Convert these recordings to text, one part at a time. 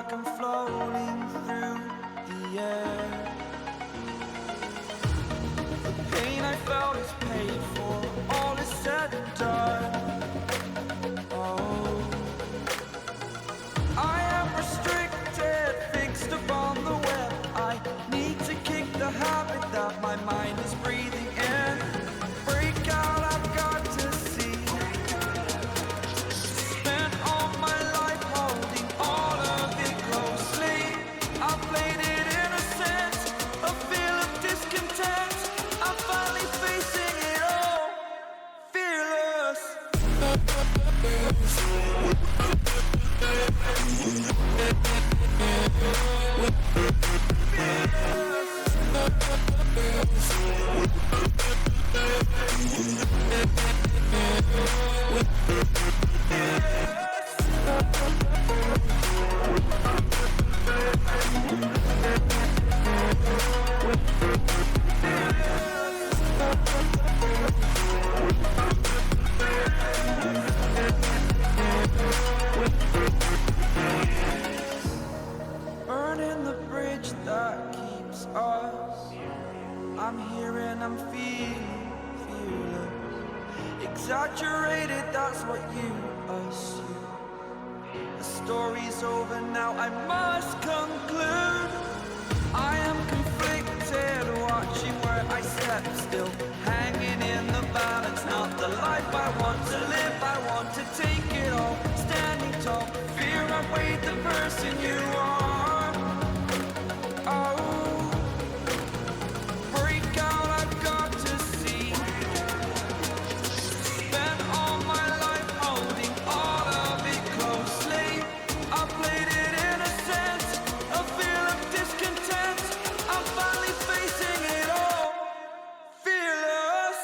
like I'm floating through the air. The pain I felt is paid for, all is said and done. Oh, I am restricted, fixed upon the web. I need to kick the habit that my mind is breathing in. Break out, I've got to see. Spent all my life holding all of it closely. I played it innocent, a feel of discontent. I'm finally facing it all, fearless. Burning the bridge that keeps us. I'm here and I'm feeling fearless. Exaggerated, that's what you assume. The story's over now, I must conclude. I am conflicted, watching where I step still, hanging in the balance. Not the life I want to live, I want to take it all. Standing tall, fear I weighed the person you are. Oh, break out, I've got to see. Spent all my life holding all of it closely. I played it innocent, a feel of discontent. I'm finally facing it all, fearless.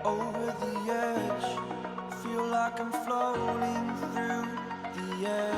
Over the edge, feel like I'm floating through the air.